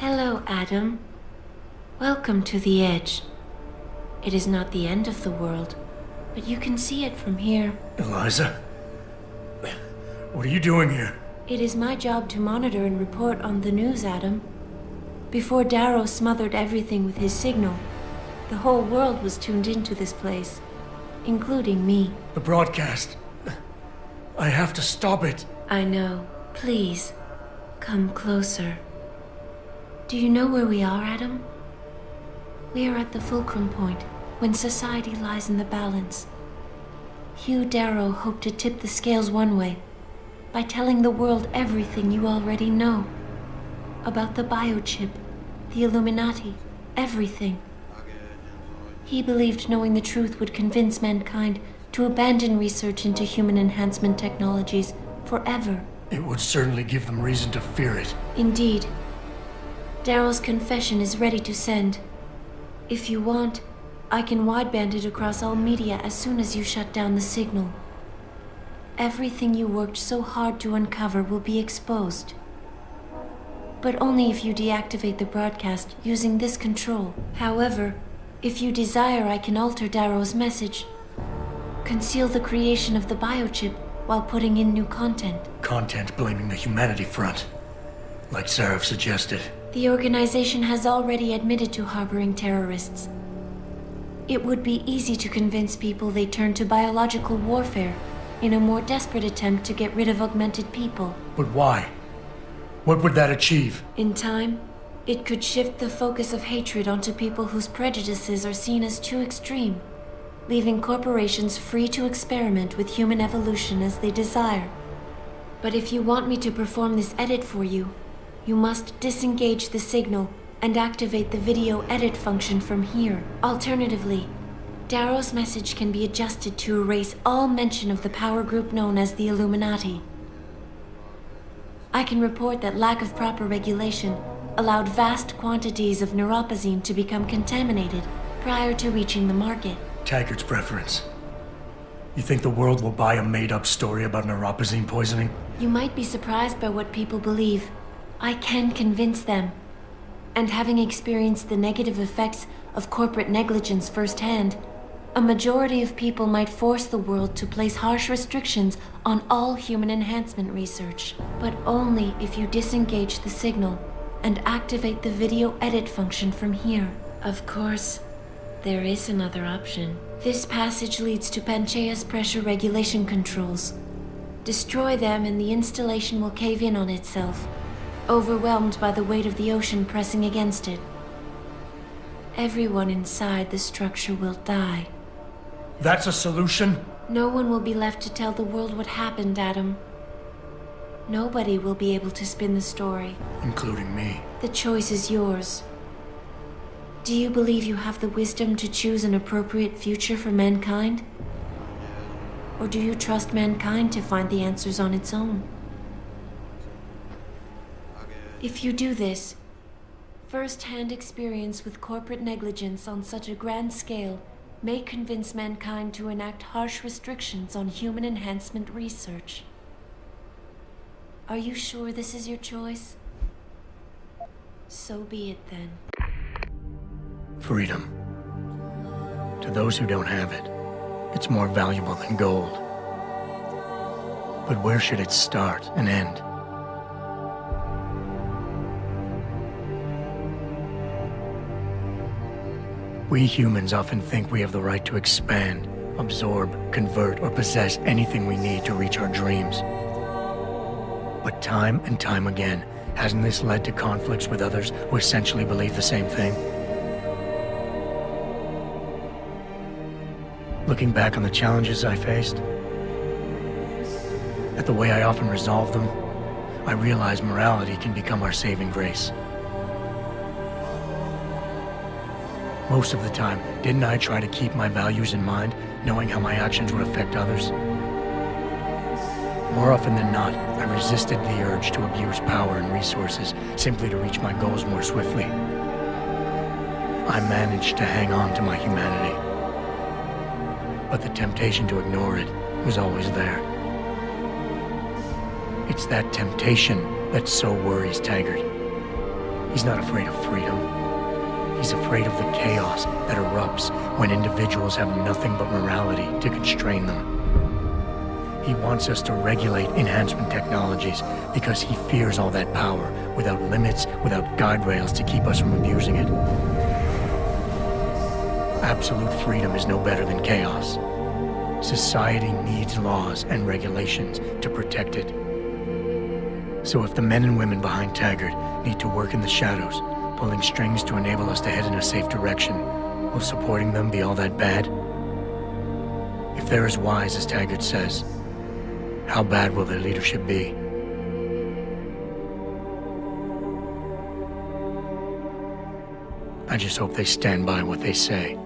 Hello, Adam. Welcome to the Edge. It is not the end of the world, but you can see it from here. Eliza? What are you doing here? It is my job to monitor and report on the news, Adam. Before Darrow smothered everything with his signal, the whole world was tuned into this place, including me. The broadcast. I have to stop it. I know. Please, come closer. Do you know where we are, Adam? We are at the fulcrum point, when society lies in the balance. Hugh Darrow hoped to tip the scales one way, by telling the world everything you already know. About the biochip, the Illuminati, everything. He believed knowing the truth would convince mankind to abandon research into human enhancement technologies forever. It would certainly give them reason to fear it. Indeed. Darrow's confession is ready to send. If you want, I can wideband it across all media as soon as you shut down the signal. Everything you worked so hard to uncover will be exposed. But only if you deactivate the broadcast using this control. However, if you desire, I can alter Darrow's message. Conceal the creation of the biochip while putting in new content. Content blaming the humanity front, like Sarah suggested. The organization has already admitted to harboring terrorists. It would be easy to convince people they turn to biological warfare in a more desperate attempt to get rid of augmented people. But why? What would that achieve? In time, it could shift the focus of hatred onto people whose prejudices are seen as too extreme, leaving corporations free to experiment with human evolution as they desire. But if you want me to perform this edit for you, you must disengage the signal and activate the video edit function from here. Alternatively, Darrow's message can be adjusted to erase all mention of the power group known as the Illuminati. I can report that lack of proper regulation allowed vast quantities of neuropozyne to become contaminated prior to reaching the market. Taggart's preference. You think the world will buy a made-up story about neuropozyne poisoning? You might be surprised by what people believe. I can convince them. And having experienced the negative effects of corporate negligence firsthand, a majority of people might force the world to place harsh restrictions on all human enhancement research. But only if you disengage the signal and activate the video edit function from here. Of course, there is another option. This passage leads to Panchaea's pressure regulation controls. Destroy them and the installation will cave in on itself, overwhelmed by the weight of the ocean pressing against it. Everyone inside the structure will die. That's a solution? No one will be left to tell the world what happened, Adam. Nobody will be able to spin the story. Including me. The choice is yours. Do you believe you have the wisdom to choose an appropriate future for mankind? Or do you trust mankind to find the answers on its own? If you do this, first-hand experience with corporate negligence on such a grand scale may convince mankind to enact harsh restrictions on human enhancement research. Are you sure this is your choice? So be it then. Freedom. To those who don't have it, it's more valuable than gold. But where should it start and end? We humans often think we have the right to expand, absorb, convert, or possess anything we need to reach our dreams. But time and time again, hasn't this led to conflicts with others who essentially believe the same thing? Looking back on the challenges I faced, at the way I often resolve them, I realize morality can become our saving grace. Most of the time, didn't I try to keep my values in mind, knowing how my actions would affect others? More often than not, I resisted the urge to abuse power and resources simply to reach my goals more swiftly. I managed to hang on to my humanity, but the temptation to ignore it was always there. It's that temptation that so worries Taggart. He's not afraid of freedom. He's afraid of the chaos that erupts when individuals have nothing but morality to constrain them. He wants us to regulate enhancement technologies because he fears all that power, without limits, without guide rails to keep us from abusing it. Absolute freedom is no better than chaos. Society needs laws and regulations to protect it. So if the men and women behind Taggart need to work in the shadows, pulling strings to enable us to head in a safe direction, will supporting them be all that bad? If they're as wise as Taggart says, how bad will their leadership be? I just hope they stand by what they say.